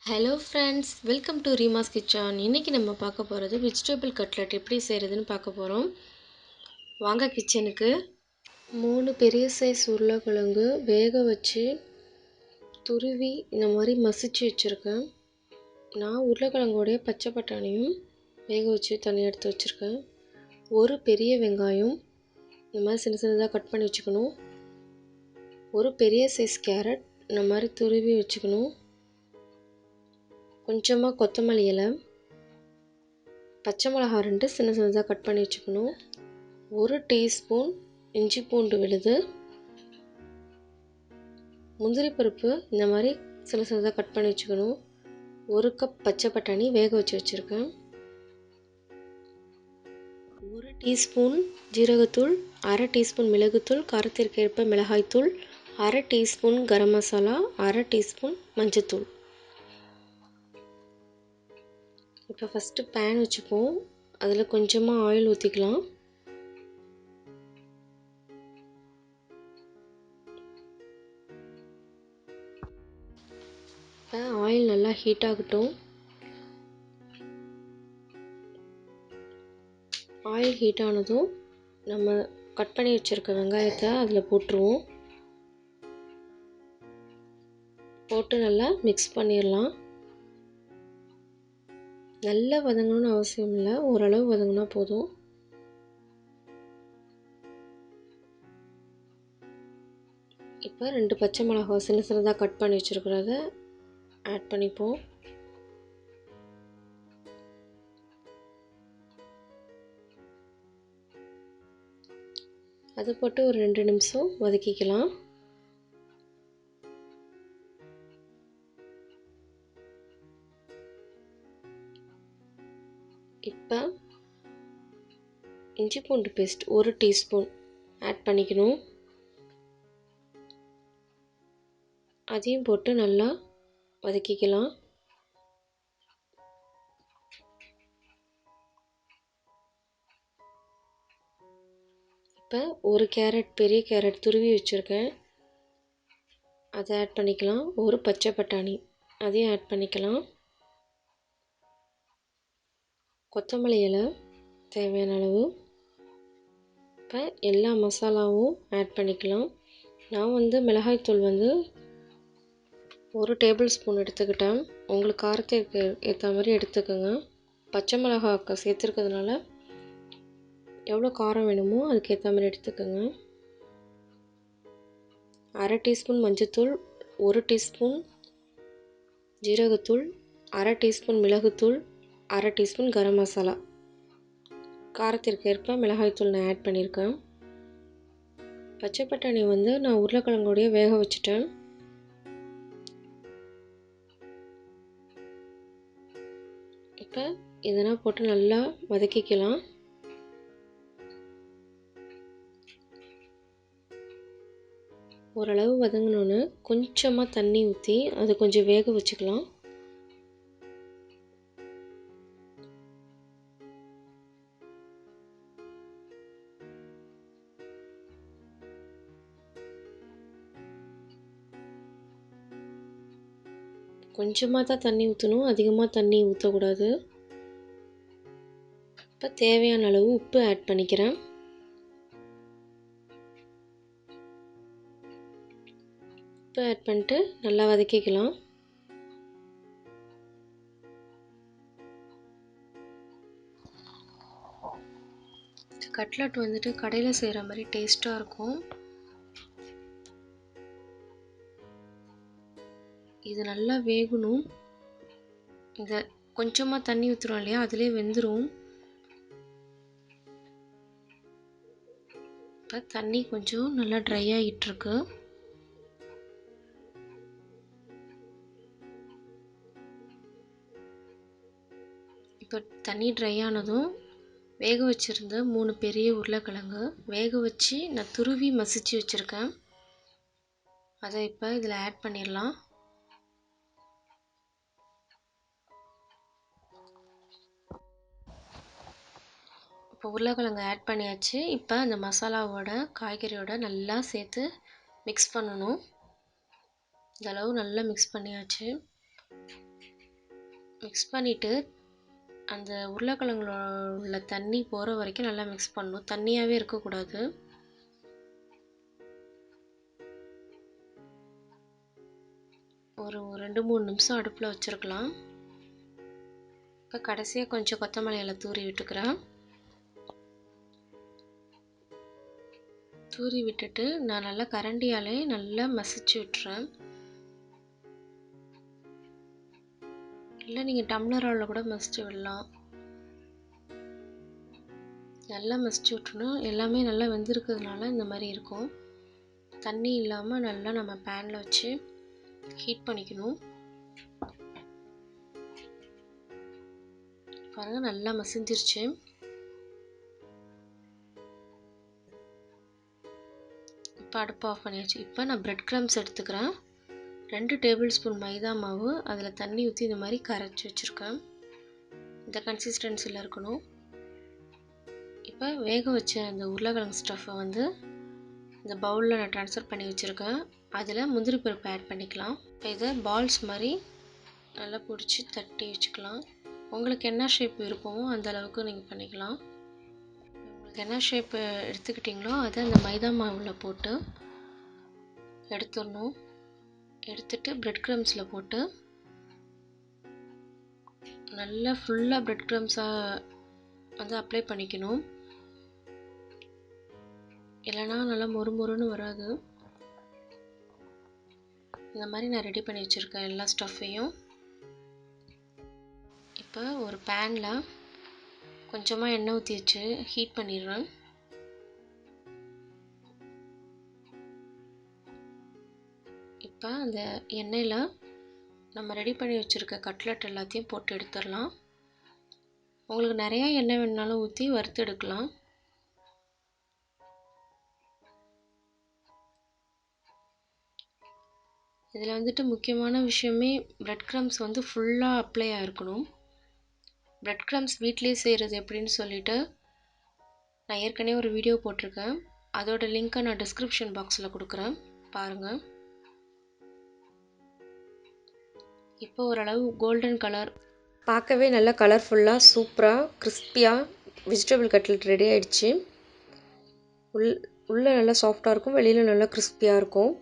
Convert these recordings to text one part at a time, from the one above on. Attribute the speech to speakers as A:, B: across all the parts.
A: Hello friends, welcome to Reema's kitchen. இன்றைக்கி நம்ம பார்க்க போகிறது வெஜிடபிள் கட்லெட் எப்படி செய்கிறதுன்னு பார்க்க போகிறோம். வாங்க கிச்சனுக்கு. 3 பெரிய சைஸ் உருளைக்கிழங்கு வேக வச்சு துருவி இந்த மாதிரி மசிச்சு வச்சுருக்கேன். நான் உருளைக்கிழங்கோடைய பச்சை பட்டாணியும் வேக வச்சு தனியாக எடுத்து வச்சுருக்கேன். ஒரு பெரிய வெங்காயம் இந்த மாதிரி சின்ன சின்னதாக கட் பண்ணி வச்சுக்கணும். ஒரு பெரிய சைஸ் கேரட் இந்த மாதிரி துருவி வச்சுக்கணும். கொஞ்சமாக கொத்தமல்லி இலை, பச்சை மிளகாய் 2 சின்ன சின்னதாக கட் பண்ணி வச்சுக்கணும். 1 டீஸ்பூன் இஞ்சி பூண்டு விழுது, முந்திரி பருப்பு இந்த மாதிரி சின்ன சின்னதாக கட் பண்ணி வச்சுக்கணும். 1 கப் பச்சை பட்டாணி வேக வச்சு வச்சுருக்கேன். 1 டீஸ்பூன் ஜீரகத்தூள், அரை டீஸ்பூன் மிளகுத்தூள், காரத்திற்கு ஏற்ப மிளகாய்த்தூள், அரை டீஸ்பூன் கரம் மசாலா, அரை டீஸ்பூன் மஞ்சத்தூள். இப்போ ஃபஸ்ட்டு பேன் வச்சுப்போம். அதில் கொஞ்சமாக ஆயில் ஊற்றிக்கலாம். இப்போ ஆயில் நல்லா ஹீட் ஆகட்டும். ஆயில் ஹீட் ஆனதும் நம்ம கட் பண்ணி வச்சுருக்க வெங்காயத்தை அதில் போட்டுருவோம். போட்டு நல்லா மிக்ஸ் பண்ணிடலாம். நல்லா வதங்கணும்னு அவசியம் இல்லை, ஓரளவு வதங்கினா போதும். இப்போ 2 பச்சை மிளகாய் சின்ன சின்னதாக கட் பண்ணி வச்சுருக்கிறத ஆட் பண்ணிப்போம். அதை போட்டு ஒரு 2 நிமிஷம் வதக்கிக்கலாம். இப்போ இஞ்சி பூண்டு பேஸ்ட் 1 டீஸ்பூன் ஆட் பண்ணிக்கணும். அதையும் போட்டு நல்லா வதக்கிக்கலாம். இப்போ ஒரு கேரட், பெரிய கேரட் துருவி வச்சுருக்கேன், அதை ஆட் பண்ணிக்கலாம். ஒரு பச்சை பட்டாணி அதையும் ஆட் பண்ணிக்கலாம். கொத்தமல்லி இலை தேவையான அளவு. இப்போ எல்லா மசாலாவும் ஆட் பண்ணிக்கலாம். நான் மிளகாய்த்தூள் 1 டேபிள் ஸ்பூன் எடுத்துக்கிட்டேன். உங்களுக்கு காரத்துக்கு ஏற்ற மாதிரி எடுத்துக்கோங்க. பச்சை மிளகாய் சேர்த்துருக்கிறதுனால எவ்வளோ காரம் வேணுமோ அதுக்கு ஏற்ற மாதிரி எடுத்துக்கோங்க. அரை டீஸ்பூன் மஞ்சத்தூள், 1 டீஸ்பூன் ஜீரகத்தூள், அரை டீஸ்பூன் மிளகுத்தூள், அரை டீஸ்பூன் கரம் மசாலா. காரத்திற்கு ஏற்ப மிளகாய்த்தூள் நான் ஆட் பண்ணியிருக்கேன். பச்சை பட்டாணி நான் உருளைக்கிழங்கோடைய வேக வச்சுட்டேன். இப்போ இதெல்லாம் போட்டு நல்லா வதக்கிக்கலாம். ஓரளவு வதங்கினோன்னு கொஞ்சமாக தண்ணி ஊற்றி அதை கொஞ்சம் வேக வச்சுக்கலாம். கொஞ்சமாக தான் தண்ணி ஊற்றணும், அதிகமாக தண்ணி ஊற்றக்கூடாது. இப்போ தேவையான அளவு உப்பு ஆட் பண்ணிக்கிறேன். உப்பு ஆட் பண்ணிட்டு நல்லா வதக்கிக்கலாம். கட்லட் கடையில் செய்கிற மாதிரி டேஸ்ட்டாக இருக்கும். இது நல்லா வேகணும். இதை கொஞ்சமாக தண்ணி ஊற்றுறோம் இல்லையா, அதிலே வெந்துடும். இப்போ தண்ணி கொஞ்சம் நல்லா ட்ரை ஆகிட்டுருக்கு. இப்போ தண்ணி ட்ரை ஆனதும் வேக வச்சுருந்த 3 பெரிய உருளைக்கிழங்கு வேக வச்சு நான் துருவி மசிச்சு வச்சுருக்கேன், அதை இப்போ இதில் ஆட் பண்ணிடலாம். இப்போ உருளைக்கிழங்கு ஆட் பண்ணியாச்சு. இப்போ அந்த மசாலாவோட காய்கறியோட நல்லா சேர்த்து மிக்ஸ் பண்ணணும். இந்த அளவு நல்லா மிக்ஸ் பண்ணியாச்சு. மிக்ஸ் பண்ணிவிட்டு அந்த உருளைக்கிழங்குல உள்ள தண்ணி போகிற வரைக்கும் நல்லா மிக்ஸ் பண்ணணும். தண்ணியாகவே இருக்கக்கூடாது. ஒரு 2-3 நிமிஷம் அடுப்பில் வச்சுருக்கலாம். இப்போ கடைசியாக கொஞ்சம் கொத்தமல்லி இலை தூரி விட்டுக்கிறேன். தூரி விட்டுட்டு நான் நல்லா கரண்டியாலே நல்லா மசிச்சு விட்டுறேன். இல்லை நீங்கள் டம்ளரால் கூட மசிச்சு விடலாம். நல்லா மசிச்சு விட்டுணும். எல்லாமே நல்லா வெந்திருக்கிறதுனால இந்த மாதிரி இருக்கும். தண்ணி இல்லாமல் நல்லா நம்ம பேனில் வச்சு ஹீட் பண்ணிக்கணும். பாருங்கள் நல்லா மசிஞ்சிருச்சு. இப்போ அடுப்பு ஆஃப் பண்ணியாச்சு. இப்போ நான் பிரெட் கிரம்ஸ் எடுத்துக்கிறேன். 2 டேபிள் ஸ்பூன் மைதா மாவு, அதில் தண்ணி ஊற்றி இந்த மாதிரி கரைச்சி வச்சுருக்கேன். இந்த கன்சிஸ்டன்சியில் இருக்கணும். இப்போ வேக வச்ச அந்த உருளைக்கிழங்கு ஸ்டஃப்பை வந்து இந்த பவுலில் நான் ட்ரான்ஸ்ஃபர் பண்ணி வச்சுருக்கேன். அதில் முந்திரி பருப்பு ஆட் பண்ணிக்கலாம். இப்போ இதை பால்ஸ் மாதிரி நல்லா பிடிச்சி தட்டி வச்சுக்கலாம். உங்களுக்கு என்ன ஷேப் விருப்பமோ அந்த அளவுக்கு நீங்கள் பண்ணிக்கலாம். உங்களுக்கு என்ன ஷேப்பு எடுத்துக்கிட்டிங்களோ அதை அந்த மைதா மாவில் போட்டு எடுத்துடணும். எடுத்துட்டு பிரெட் க்ரம்ஸில் போட்டு நல்லா ஃபுல்லாக பிரெட் க்ரம்ஸாக வந்து அப்ளை பண்ணிக்கணும். இல்லைனா நல்லா மொறுமொறுன்னு வராது. இந்த மாதிரி நான் ரெடி பண்ணி வச்சுருக்கேன் எல்லா ஸ்டஃப்பையும். இப்போ ஒரு பேனில் கொஞ்சமாக எண்ணெய் ஊற்றி வச்சு ஹீட் பண்ணிடுறேன். இப்போ அந்த எண்ணெயில் நம்ம ரெடி பண்ணி வச்சுருக்க கட்லெட் எல்லாத்தையும் போட்டு எடுத்துடலாம். உங்களுக்கு நிறையா எண்ணெய் வேணுனாலும் ஊற்றி வறுத்து எடுக்கலாம். இதில் வந்துட்டு முக்கியமான விஷயமே பிரெட் க்ரம்ஸ் வந்து ஃபுல்லாக அப்ளை ஆகிருக்கணும். பிரெட் க்ரம்ஸ் வீட்டிலே செய்கிறது எப்படின்னு சொல்லிவிட்டு நான் ஏற்கனவே ஒரு வீடியோ போட்டிருக்கேன். அதோட லிங்க்கை நான் டிஸ்கிரிப்ஷன் பாக்ஸில் கொடுக்குறேன், பாருங்கள். இப்போ ஓரளவு கோல்டன் கலர், பார்க்கவே நல்லா கலர்ஃபுல்லாக சூப்பராக கிறிஸ்பியாக வெஜிடபிள் கட்லெட் ரெடி ஆகிடுச்சு. உள்ளே நல்லா சாஃப்டாக இருக்கும், வெளியில் நல்லா கிறிஸ்பியாக இருக்கும்.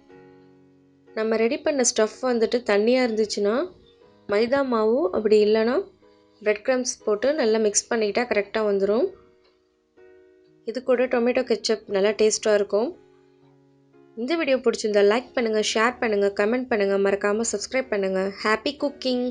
A: நம்ம ரெடி பண்ண ஸ்டஃப் வந்துட்டு தண்ணியாக இருந்துச்சுன்னா மைதா மாவு, அப்படி இல்லைன்னா பிரெட் க்ரம்ஸ் போட்டு நல்லா மிக்ஸ் பண்ணிக்கிட்டால் கரெக்டாக வந்துடும். இது கூட டொமேட்டோ கெச்சப் நல்லா டேஸ்ட்டாக இருக்கும். இந்த வீடியோ பிடிச்சிருந்தா லைக் பண்ணுங்கள், ஷேர் பண்ணுங்கள், கமெண்ட் பண்ணுங்கள், மறக்காமல் சப்ஸ்கிரைப் பண்ணுங்கள். Happy cooking!